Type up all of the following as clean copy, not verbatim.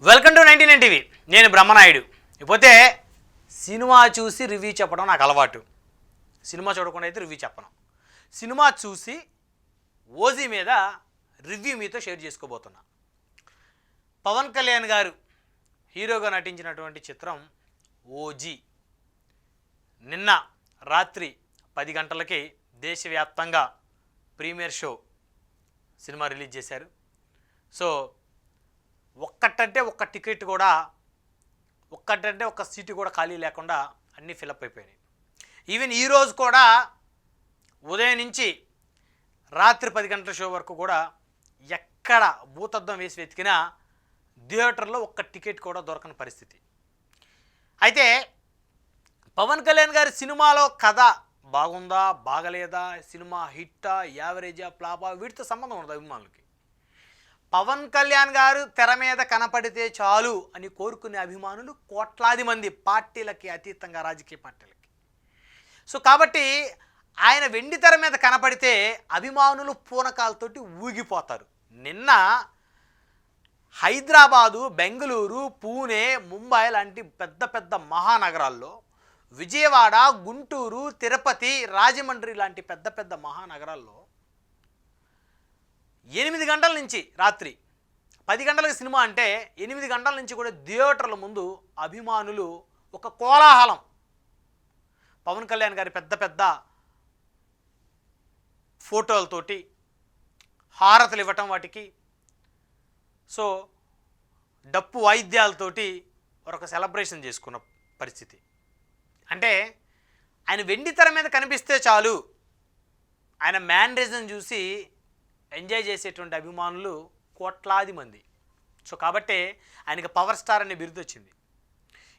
Welcome to 99 TV. నేను బ్రహ్మనాయుడు. ఇకపోతే cinema చూసి రివ్యూ చెప్పడం నాకు అలవాటు. సినిమా చూడకుండా అయితే రివ్యూ చెప్పను. సినిమా చూసి ఓజీ మీద రివ్యూ మీతో షేర్ చేసుకోబోతున్నా. పవన్ కళ్యాణ్ గారు హీరోగా నటించినటువంటి చిత్రం ఓజీ నిన్న రాత్రి 10 గంటలకి దేశవ్యాప్తంగా ప్రీమియర్ షో సినిమా రిలీజ్ చేశారు. సో ఒక్కటంటే ఒక్క టికెట్ కూడా ఒక్క సీటు కూడా ఖాళీ లేకుండా అన్నీ ఫిలప్ అయిపోయినాయి. ఈవెన్ ఈరోజు కూడా ఉదయం నుంచి రాత్రి 10 గంటల షో వరకు కూడా ఎక్కడ భూతద్దం వేసి వెతికినా థియేటర్లో ఒక్క టికెట్ కూడా దొరకని పరిస్థితి. అయితే పవన్ కళ్యాణ్ గారి సినిమాలో కథ బాగుందా బాగలేదా, సినిమా హిట్టా యావరేజా ఫ్లాపా, వీటితో సంబంధం ఉండదు అభిమానులకి. పవన్ కళ్యాణ్ గారు తెర మీద కనపడితే చాలు అని కోరుకునే అభిమానులు కోట్లాది మంది, పార్టీలకి అతీతంగా రాజకీయ పార్టీలకి. సో కాబట్టి ఆయన వెండి తెర మీద కనపడితే అభిమానులు పూనకాలతోటి ఊగిపోతారు. నిన్న హైదరాబాదు, బెంగళూరు, పూణే, ముంబై లాంటి పెద్ద పెద్ద మహానగరాల్లో, విజయవాడ, గుంటూరు, తిరుపతి, రాజమండ్రి లాంటి పెద్ద పెద్ద మహానగరాల్లో 8 గంటల నుంచి రాత్రి 10 గంటలకు సినిమా అంటే 8 గంటల నుంచి కూడా థియేటర్ల ముందు అభిమానులు ఒక కోలాహలం. పవన్ కళ్యాణ్ గారి పెద్ద పెద్ద ఫోటోలతోటి హారతలు ఇవ్వటం, వాటికి సో డప్పు వాయిద్యాలతోటి ఒక సెలబ్రేషన్ చేసుకున్న పరిస్థితి. అంటే ఆయన వెండి తెర మీద కనిపిస్తే చాలు, ఆయన మ్యానరిజం చూసి ఎంజాయ్ చేసేటువంటి అభిమానులు కోట్లాది మంది. సో కాబట్టి ఆయనకి పవర్ స్టార్ అనే బిరుదు వచ్చింది.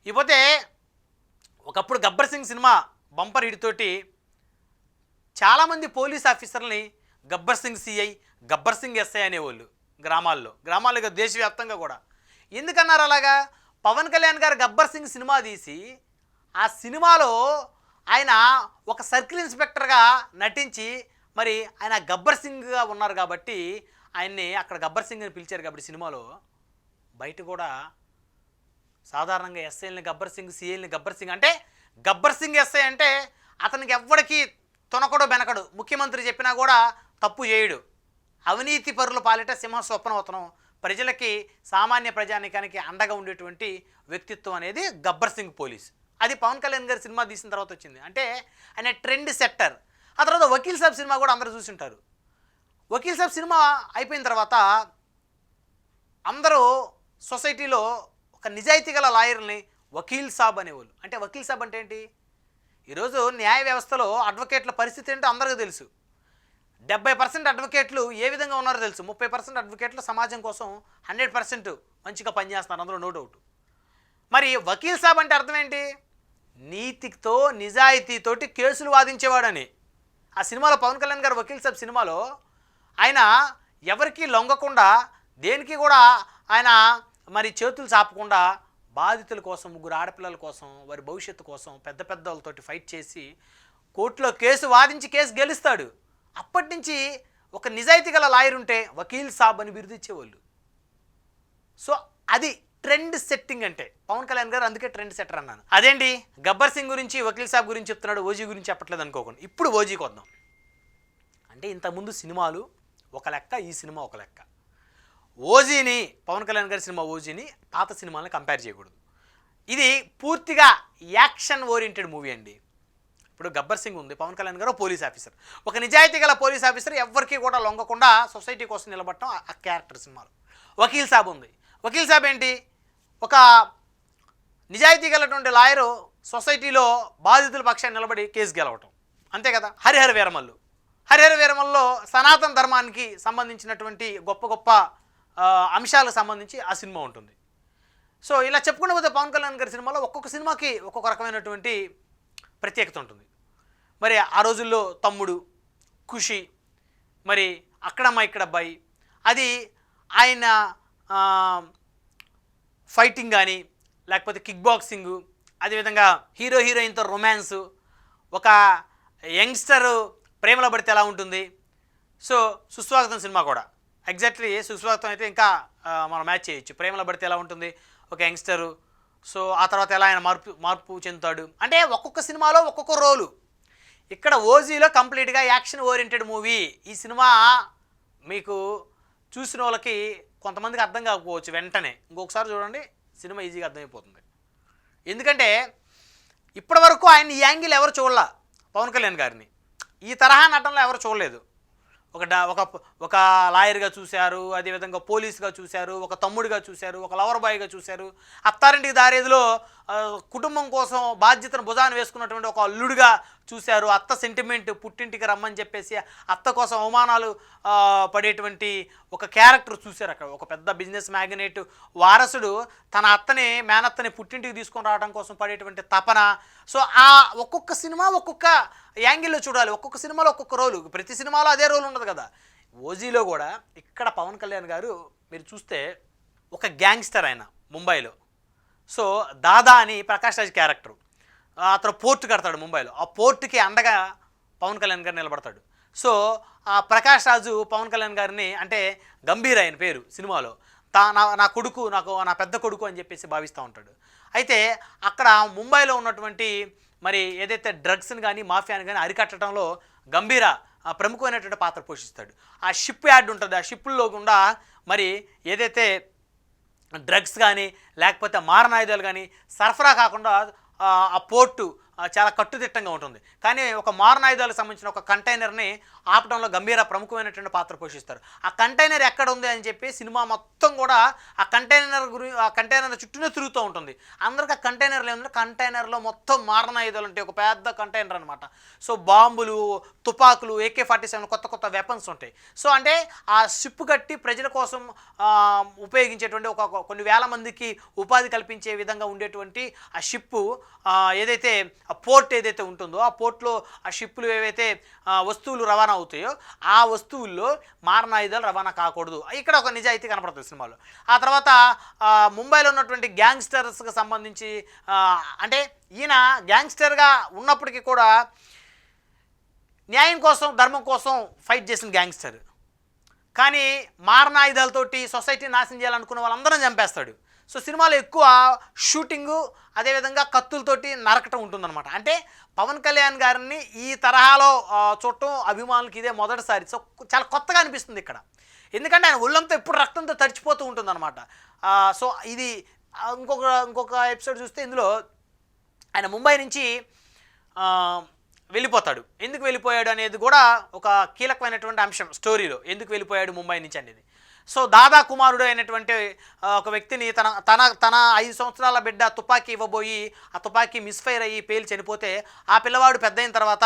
ఇకపోతే ఒకప్పుడు Gabbar Singh cinema bumper hit తోటి చాలామంది పోలీస్ ఆఫీసర్ని గబ్బర్ సింగ్ సిఐ, గబ్బర్ సింగ్ ఎస్ఐ అనేవాళ్ళు గ్రామాల్లో దేశవ్యాప్తంగా కూడా. ఎందుకన్నారు అలాగా? పవన్ కళ్యాణ్ గారు గబ్బర్ సింగ్ సినిమా తీసి ఆ సినిమాలో ఆయన ఒక సర్కిల్ ఇన్స్పెక్టర్గా నటించి మరి ఆయన గబ్బర్ సింగ్గా ఉన్నారు కాబట్టి ఆయన్ని అక్కడ గబ్బర్ సింగ్ అని పిలిచారు. కాబట్టి సినిమాలో బయట కూడా సాధారణంగా ఎస్ఐల్ని గబ్బర్ సింగ్, సిఐల్ని గబ్బర్ సింగ్ అంటే, గబ్బర్ సింగ్ ఎస్ఐ అంటే అతనికి ఎవ్వడికి తొనకడు బెనకడు, ముఖ్యమంత్రి చెప్పినా కూడా తప్పు చేయడు, అవినీతి పరుల పాలిట సింహ స్వప్నవతనం, ప్రజలకి సామాన్య ప్రజానికానికి అండగా ఉండేటువంటి వ్యక్తిత్వం అనేది గబ్బర్ సింగ్ పోలీస్. అది పవన్ కళ్యాణ్ గారి సినిమా తీసిన తర్వాత వచ్చింది. అంటే ఆయన ట్రెండ్ సెట్టర్. ఆ తర్వాత వకీల్ సాబ్ సినిమా కూడా అందరూ చూసింటారు. వకీల్ సాబ్ సినిమా అయిపోయిన తర్వాత అందరూ సొసైటీలో ఒక నిజాయితీ గల లాయర్ని వకీల్ సాబ్ అనేవాళ్ళు. అంటే వకీల్ సాబ్ అంటే ఏంటి? ఈరోజు న్యాయ వ్యవస్థలో అడ్వకేట్ల పరిస్థితి ఏంటో అందరికీ తెలుసు. 70% అడ్వకేట్లు ఏ విధంగా ఉన్నారో తెలుసు. 30% అడ్వకేట్లు సమాజం కోసం 100% మంచిగా పనిచేస్తున్నారు, అందులో నో డౌట్. మరి వకీల్ సాబ్ అంటే అర్థం ఏంటి? నీతితో నిజాయితీతోటి కేసులు వాదించేవాడని. ఆ సినిమాలో పవన్ కళ్యాణ్ గారు వకీల్ సాబ్ సినిమాలో ఆయన ఎవరికి లొంగకుండా, దేనికి కూడా ఆయన మరి చేతులు చాపకుండా బాధితుల కోసం, 3 ఆడపిల్లల కోసం, వారి భవిష్యత్తు కోసం పెద్ద పెద్ద వాళ్ళతోటి ఫైట్ చేసి కోర్టులో కేసు వాదించి కేసు గెలుస్తాడు. అప్పటి నుంచి ఒక నిజాయితీ గల లాయర్ ఉంటే వకీల్ సాబ్ అని బిరుదు ఇచ్చేవాళ్ళు. సో అది ట్రెండ్ సెట్టింగ్ అంటే పవన్ కళ్యాణ్ గారు, అందుకే ట్రెండ్ సెట్టర్ అన్నాను. అదేంటి గబ్బర్ సింగ్ గురించి, వకీల్ సాబ్ గురించి చెప్తున్నాడు, ఓజీ గురించి చెప్పట్లేదు అనుకోకుండా. ఇప్పుడు ఓజీకి వద్దాం. అంటే ఇంతకుముందు సినిమాలు ఒక లెక్క, ఈ సినిమా ఒక లెక్క. ఓజీని, పవన్ కళ్యాణ్ గారి సినిమా ఓజీని పాత సినిమాలను కంపేర్ చేయకూడదు. ఇది పూర్తిగా యాక్షన్ ఓరియంటెడ్ మూవీ అండి. ఇప్పుడు గబ్బర్ సింగ్ ఉంది, పవన్ కళ్యాణ్ గారు పోలీస్ ఆఫీసర్, ఒక నిజాయితీ గల పోలీస్ ఆఫీసర్, ఎవరికి కూడా లొంగకుండా సొసైటీ కోసం నిలబడటం ఆ క్యారెక్టర్ సినిమాలో. వకీల్ సాబ్ ఉంది. వకీల్ సాబ్ ఏంటి? ఒక నిజాయితీ గలటువంటి లాయరు సొసైటీలో బాధితుల పక్షాన్ని నిలబడి కేసు గెలవటం, అంతే కదా. హరిహర వీరమల్లో సనాతన ధర్మానికి సంబంధించినటువంటి గొప్ప గొప్ప అంశాలకు సంబంధించి ఆ సినిమా ఉంటుంది. సో ఇలా చెప్పుకుంటూ పోతే పవన్ కళ్యాణ్ గారి సినిమాలో ఒక్కొక్క సినిమాకి ఒక్కొక్క రకమైనటువంటి ప్రత్యేకత ఉంటుంది. మరి ఆ రోజుల్లో తమ్ముడు, ఖుషి, మరి అక్కడమ్మ ఇక్కడ అబ్బాయి, అది ఆయన ఫైటింగ్ కానీ, లేకపోతే కిక్ బాక్సింగు, అదేవిధంగా హీరో హీరోయిన్తో రొమాన్సు, ఒక యంగ్స్టర్ ప్రేమలో పడితే ఎలా ఉంటుంది. సో సుస్వాగతం సినిమా కూడా ఎగ్జాక్ట్లీ సుస్వాగతం అయితే ఇంకా మనం మ్యాచ్ చేయొచ్చు. ప్రేమలో పడితే ఎలా ఉంటుంది ఒక యంగ్స్టరు, సో ఆ తర్వాత ఎలా ఆయన మార్పు చెందుతాడు అంటే ఒక్కొక్క సినిమాలో ఒక్కొక్క రోలు. ఇక్కడ ఓజీలో కంప్లీట్గా యాక్షన్ ఓరియంటెడ్ మూవీ. ఈ సినిమా మీకు చూసిన వాళ్ళకి కొంతమందికి అర్థం కాకపోవచ్చు వెంటనే, ఇంకొకసారి చూడండి సినిమా ఈజీగా అర్థమైపోతుంది. ఎందుకంటే ఇప్పటి వరకు ఆయన ఈ యాంగిల్ ఎవరు చూడలా, పవన్ కళ్యాణ్ గారిని ఈ తరహా నటనలో ఎవరు చూడలేదు. ఒక లాయర్గా చూశారు, అదేవిధంగా పోలీస్గా చూశారు, ఒక తమ్ముడిగా చూశారు, ఒక లవర్ బాయ్గా చూశారు, అత్తారింటికి దారేదిలో కుటుంబం కోసం బాధ్యతను భుజాన్ని వేసుకున్నటువంటి ఒక అల్లుడిగా చూశారు, అత్త సెంటిమెంట్ పుట్టింటికి రమ్మని చెప్పేసి అత్త కోసం అవమానాలు పడేటువంటి ఒక క్యారెక్టర్ చూశారు. అక్కడ ఒక పెద్ద బిజినెస్ మ్యాగ్నెట్ వారసుడు తన మేనత్తని పుట్టింటికి తీసుకొని రావడం కోసం పడేటువంటి తపన. సో ఆ ఒక్కొక్క సినిమా ఒక్కొక్క యాంగిల్లో చూడాలి, ఒక్కొక్క సినిమాలో ఒక్కొక్క రోలు. ప్రతి సినిమాలో అదే రోల్ ఉండదు కదా. ఓజీలో కూడా ఇక్కడ పవన్ కళ్యాణ్ గారు మీరు చూస్తే ఒక గ్యాంగ్స్టర్ ఆయన ముంబైలో. సో దాదా అని ప్రకాష్ రాజ్ క్యారెక్టర్, అతను పోర్టు కడతాడు ముంబైలో, ఆ పోర్టుకి అండగా పవన్ కళ్యాణ్ గారు నిలబడతాడు. సో ఆ ప్రకాష్ రాజు పవన్ కళ్యాణ్ గారిని అంటే గంభీర్ ఆయన పేరు సినిమాలో నా కొడుకు, నా పెద్ద కొడుకు అని చెప్పేసి భావిస్తూ ఉంటాడు. అయితే అక్కడ ముంబైలో ఉన్నటువంటి మరి ఏదైతే డ్రగ్స్ని కానీ మాఫియాని కానీ అరికట్టడంలో గంభీర ప్రముఖమైనటువంటి పాత్ర పోషిస్తాడు. ఆ షిప్ యార్డ్ ఉంటుంది, ఆ షిప్పుల్లో గుండా మరి ఏదైతే డ్రగ్స్ కానీ లేకపోతే మారణాయుధాలు కానీ సరఫరా కాకుండా ఆ పోర్టు చాలా కట్టుదిట్టంగా ఉంటుంది. కానీ ఒక మారణాయుధాలకు సంబంధించిన ఒక కంటైనర్ని ఆపడంలో గంభీర ప్రముఖమైనటువంటి పాత్ర పోషిస్తారు. ఆ కంటైనర్ ఎక్కడ ఉంది అని చెప్పి సినిమా మొత్తం కూడా ఆ కంటైనర్ చుట్టూనే తిరుగుతూ ఉంటుంది. అందరికీ ఆ కంటైనర్లు ఏముంది, కంటైనర్లో మొత్తం మారణాయుధాలు ఉంటాయి, ఒక పెద్ద కంటైనర్ అనమాట. సో బాంబులు, తుపాకులు, AK-47 కొత్త వెపన్స్ ఉంటాయి. సో అంటే ఆ షిప్ కట్టి ప్రజల కోసం ఉపయోగించేటువంటి కొన్ని వేల మందికి ఉపాధి కల్పించే విధంగా ఉండేటువంటి ఆ షిప్పు ఏదైతే ఆ పోర్ట్ ఏదైతే ఉంటుందో ఆ పోర్ట్లో ఆ షిప్పులు ఏవైతే వస్తువులు రవాణా అవుతాయో ఆ వస్తువుల్లో మారణాయుధాలు రవాణా కాకూడదు. ఇక్కడ ఒక నిజాయితీ కనపడుతుంది సినిమాలో. ఆ తర్వాత ముంబైలో ఉన్నటువంటి గ్యాంగ్స్టర్స్కి సంబంధించి అంటే ఈయన గ్యాంగ్స్టర్గా ఉన్నప్పటికీ కూడా న్యాయం కోసం ధర్మం కోసం ఫైట్ చేసిన గ్యాంగ్స్టర్, కానీ మారణాయుధాలతోటి సొసైటీ నాశనం చేయాలనుకున్న వాళ్ళందరం చంపేస్తాడు. సో సినిమాలో ఎక్కువ షూటింగు అదేవిధంగా కత్తులతోటి నరకటం ఉంటుందన్నమాట. అంటే పవన్ కళ్యాణ్ గారిని ఈ తరహాలో చూడటం అభిమానులకి ఇదే మొదటిసారి. సో చాలా కొత్తగా అనిపిస్తుంది ఇక్కడ, ఎందుకంటే ఆయన ఒళ్ళంతా ఎప్పుడు రక్తంతో తడిచిపోతూ ఉంటుందన్నమాట. సో ఇది ఇంకొక ఎపిసోడ్ చూస్తే ఇందులో ఆయన ముంబై నుంచి వెళ్ళిపోతాడు. ఎందుకు వెళ్ళిపోయాడు అనేది కూడా ఒక కీలకమైనటువంటి అంశం స్టోరీలో, ఎందుకు వెళ్ళిపోయాడు ముంబై నుంచి అనేది. సో దాదా కుమారుడు అయినటువంటి ఒక వ్యక్తిని తన 5 సంవత్సరాల బిడ్డ తుపాకీ ఇవ్వబోయి ఆ తుపాకీ మిస్ఫైర్ అయ్యి పేలి చనిపోతే ఆ పిల్లవాడు పెద్ద అయిన తర్వాత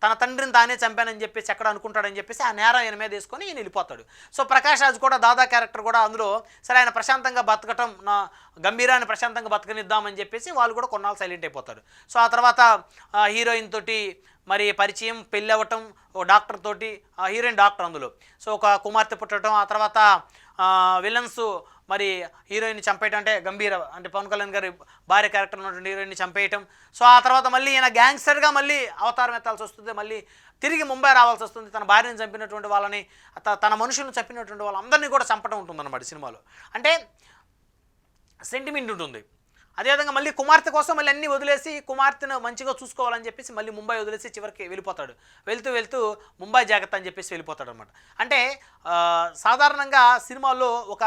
తన తండ్రిని తానే చంపానని చెప్పేసి ఎక్కడ అనుకుంటాడని చెప్పేసి ఆ నేరం ఈయన మీద వేసుకొని ఈయన వెళ్ళిపోతాడు. సో ప్రకాష్ రాజ్ కూడా దాదా క్యారెక్టర్ కూడా అందులో సరే ఆయన ప్రశాంతంగా బతకటం, నా గంభీరాన్ని ప్రశాంతంగా బతకనిద్దామని చెప్పేసి వాళ్ళు కూడా కొన్నాళ్ళు సైలెంట్ అయిపోతారు. సో ఆ తర్వాత హీరోయిన్ తోటి మరి పరిచయం, పెళ్ళి అవ్వటం, ఓ డాక్టర్ తోటి, హీరోయిన్ డాక్టర్ అందులో. సో ఒక కుమార్తె పుట్టడం, ఆ తర్వాత విలన్స్ మరి హీరోయిన్ని చంపేయటం, అంటే గంభీర అంటే పవన్ కళ్యాణ్ గారి భార్య క్యారెక్టర్ ఉన్నటువంటి హీరోయిన్ని చంపేయటం. సో ఆ తర్వాత మళ్ళీ ఈయన గ్యాంగ్స్టర్గా మళ్ళీ అవతారం ఎత్తాల్సి వస్తుంది, మళ్ళీ తిరిగి ముంబై రావాల్సి వస్తుంది. తన భార్యను చంపినటువంటి వాళ్ళని, తన మనుషులను చంపినటువంటి వాళ్ళందరినీ కూడా చంపడం ఉంటుందన్నమాట సినిమాలో. అంటే సెంటిమెంట్ ఉంటుంది. అదేవిధంగా మళ్ళీ కుమార్తె కోసం మళ్ళీ అన్నీ వదిలేసి కుమార్తెను మంచిగా చూసుకోవాలని చెప్పేసి మళ్ళీ ముంబై వదిలేసి చివరికి వెళ్ళిపోతాడు. వెళ్తూ ముంబై జాగ్రత్త అని చెప్పేసి వెళ్ళిపోతాడు అనమాట. అంటే సాధారణంగా సినిమాల్లో ఒక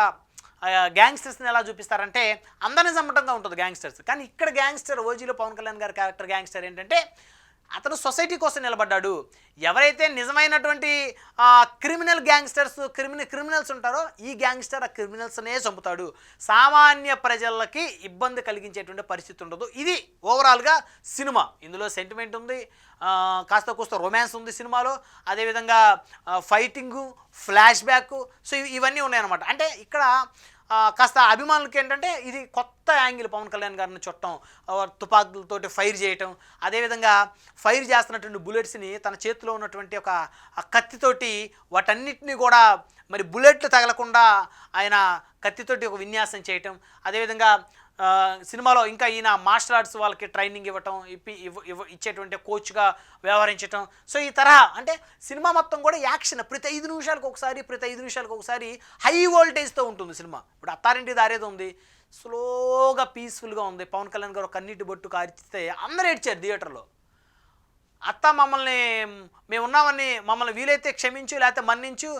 గ్యాంగ్స్టర్స్ని ఎలా చూపిస్తారంటే అందరినీ చంపటంగా ఉంటుంది గ్యాంగ్స్టర్స్. కానీ ఇక్కడ గ్యాంగ్స్టర్ ఓజీలో పవన్ కళ్యాణ్ గారి క్యారెక్టర్ గ్యాంగ్స్టర్ ఏంటంటే అతను సొసైటీ కోసం నిలబడ్డాడు. ఎవరైతే నిజమైనటువంటి క్రిమినల్ గ్యాంగ్స్టర్స్ క్రిమినల్స్ ఉంటారో ఈ గ్యాంగ్స్టర్ ఆ క్రిమినల్స్నే చంపుతాడు. సామాన్య ప్రజలకి ఇబ్బంది కలిగించేటువంటి పరిస్థితి ఉండదు. ఇది ఓవరాల్గా సినిమా. ఇందులో సెంటిమెంట్ ఉంది, కాస్త కూస్త రొమాన్స్ ఉంది సినిమాలో, అదేవిధంగా ఫైటింగు, ఫ్లాష్ బ్యాక్, సో ఇవన్నీ ఉన్నాయన్నమాట. అంటే ఇక్కడ కాస్త అభిమానులకి ఏంటంటే ఇది కొత్త యాంగిల్, పవన్ కళ్యాణ్ గారిని చుట్టం, తుపాకులతోటి ఫైర్ చేయటం, అదేవిధంగా ఫైర్ చేస్తున్నటువంటి బుల్లెట్స్ని తన చేతిలో ఉన్నటువంటి ఒక కత్తితోటి వాటన్నిటిని కూడా మరి బుల్లెట్లు తగలకుండా ఆయన కత్తితోటి ఒక విన్యాసం చేయటం, అదేవిధంగా సినిమాలో ఇంకా ఈయన మార్షల్ ఆర్ట్స్ వాళ్ళకి ట్రైనింగ్ ఇవ్వటం, ఇచ్చేటువంటి కోచ్గా వ్యవహరించటం. సో ఈ తరహా అంటే సినిమా మొత్తం కూడా యాక్షన్, ప్రతి 5 నిమిషాలకు ఒకసారి హై వోల్టేజ్తో ఉంటుంది సినిమా. ఇప్పుడు అత్తారింటి దారేదో ఉంది, స్లోగా పీస్ఫుల్గా ఉంది. పవన్ కళ్యాణ్ గారు ఒక కన్నీటి బొట్టు కారిస్తే అందరూ ఏడ్చారు థియేటర్లో. అత్త మమ్మల్ని మేమున్నామని మమ్మల్ని వీలైతే క్షమించు లేకపోతే మన్నించు,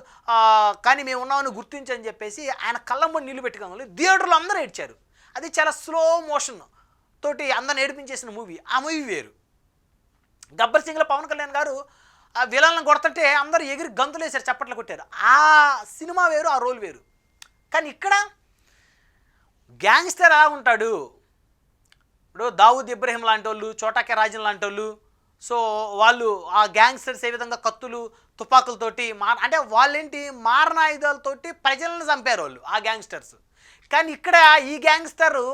కానీ మేము ఉన్నామని గుర్తించు అని చెప్పేసి ఆయన కళ్ళమ్మని నీళ్ళు పెట్టుకోవాలి. థియేటర్లో అందరూ ఏడ్చారు. అది చాలా స్లో మోషన్ తోటి అందరిని ఏడిపించేసిన మూవీ. ఆ మూవీ వేరు. గబ్బర్ సింగ్లో పవన్ కళ్యాణ్ గారు ఆ విలన్లను కొడుతుంటే అందరూ ఎగిరి గంతులు వేశారు, చప్పట్లు కొట్టారు. ఆ సినిమా వేరు, ఆ రోల్ వేరు. కానీ ఇక్కడ గ్యాంగ్స్టర్ ఎలా ఉంటాడు, ఇప్పుడు దావూద్ ఇబ్రహీం లాంటి వాళ్ళు, చోటాకే రాజన్ లాంటి వాళ్ళు, సో వాళ్ళు ఆ గ్యాంగ్స్టర్స్ ఏ విధంగా కత్తులు తుపాకులతోటి అంటే వాళ్ళేంటి మారణాయుధాలతోటి ప్రజలను చంపారు వాళ్ళు ఆ గ్యాంగ్స్టర్స్. కానీ ఇక్కడ ఈ గ్యాంగ్స్టరు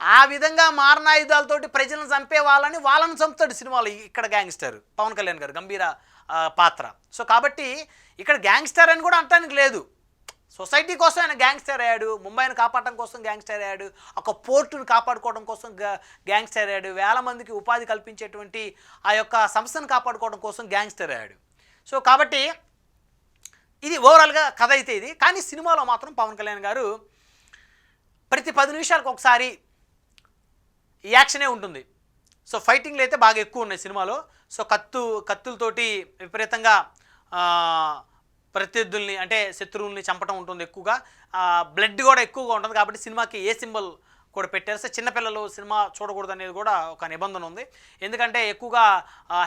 ఆ విధంగా మారణాయుధాలతోటి ప్రజలను చంపే వాళ్ళని చంపుతాడు సినిమాలో. ఇక్కడ గ్యాంగ్స్టర్ పవన్ కళ్యాణ్ గారు గంభీర పాత్ర. సో కాబట్టి ఇక్కడ గ్యాంగ్స్టర్ అని కూడా అనటానికి లేదు. సొసైటీ కోసం ఆయన గ్యాంగ్స్టర్ అయ్యాడు, ముంబైని కాపాడటం కోసం గ్యాంగ్స్టర్ అయ్యాడు, ఒక పోర్టును కాపాడుకోవడం కోసం గ్యాంగ్స్టర్ అయ్యాడు, వేల మందికి ఉపాధి కల్పించేటువంటి ఆ యొక్క సంస్థను కాపాడుకోవడం కోసం గ్యాంగ్స్టర్ అయ్యాడు. సో కాబట్టి ఇది ఓవరాల్గా కథ అయితే ఇది. కానీ సినిమాలో మాత్రం పవన్ కళ్యాణ్ గారు ప్రతి 10 నిమిషాలకు ఒకసారి యాక్షనే ఉంటుంది. సో ఫైటింగ్లు అయితే బాగా ఎక్కువ ఉన్నాయి సినిమాలో. సో కత్తులతోటి విపరీతంగా ప్రత్యర్థుల్ని అంటే శత్రువుల్ని చంపడం ఉంటుంది ఎక్కువగా. బ్లడ్ కూడా ఎక్కువగా ఉంటుంది కాబట్టి సినిమాకి ఏ సింబల్ కూడా పెట్టారు. సో చిన్నపిల్లలు సినిమా చూడకూడదు అనేది కూడా ఒక నిబంధన ఉంది. ఎందుకంటే ఎక్కువగా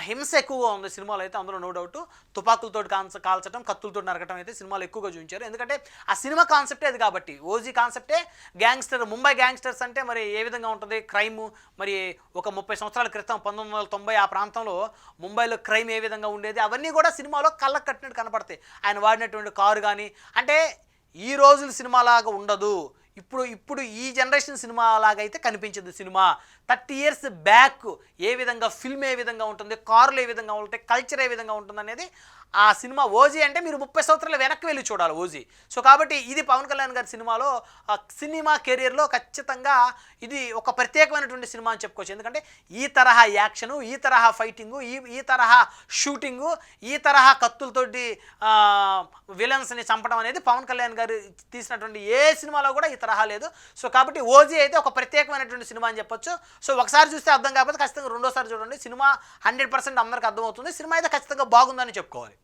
హింస ఎక్కువగా ఉంది సినిమాలో అయితే, అందులో నో డౌట్. తుపాకులతో కాల్చడం, కత్తులతో నరకటం అయితే సినిమాలో ఎక్కువగా చూపించారు. ఎందుకంటే ఆ సినిమా కాన్సెప్టే అది కాబట్టి. ఓజీ కాన్సెప్టే గ్యాంగ్స్టర్. ముంబై గ్యాంగ్స్టర్స్ అంటే మరి ఏ విధంగా ఉంటుంది క్రైమ్, మరి ఒక 30 సంవత్సరాల క్రితం 1990 ఆ ప్రాంతంలో ముంబైలో క్రైమ్ ఏ విధంగా ఉండేది, అవన్నీ కూడా సినిమాలో కళ్ళకు కట్టినట్టు కనపడతాయి. ఆయన వాడినటువంటి కారు కానీ, అంటే ఈ రోజుల సినిమాలాగా ఉండదు. ఇప్పుడు ఈ జనరేషన్ సినిమా లాగా అయితే కనిపించదు సినిమా. 30 years బ్యాక్ ఏ విధంగా ఫిల్మ్ ఏ విధంగా ఉంటుంది, కార్లు ఏ విధంగా ఉంటాయి, కల్చర్ ఏ విధంగా ఉంటుంది అనేది ఆ సినిమా. ఓజీ అంటే మీరు 30 సంవత్సరాల వెనక్కి వెళ్ళి చూడాలి ఓజీ. సో కాబట్టి ఇది పవన్ కళ్యాణ్ గారి సినిమాలో సినిమా కెరియర్లో ఖచ్చితంగా ఇది ఒక ప్రత్యేకమైనటువంటి సినిమా అని చెప్పుకోవచ్చు. ఎందుకంటే ఈ తరహా యాక్షను, ఈ తరహా ఫైటింగు, ఈ తరహా షూటింగు, ఈ తరహా కత్తులతోటి విలన్స్ని చంపడం అనేది పవన్ కళ్యాణ్ గారు తీసినటువంటి ఏ సినిమాలో కూడా ఈ తరహా లేదు. సో కాబట్టి ఓజీ అయితే ఒక ప్రత్యేకమైనటువంటి సినిమా అని చెప్పొచ్చు. సో ఒకసారి చూస్తే అర్థం కాకపోతే ఖచ్చితంగా రెండోసారి చూడండి. సినిమా 100% అందరికి అర్థమవుతుంది. సినిమా అయితే ఖచ్చితంగా బాగుందని చెప్పుకోవాలి.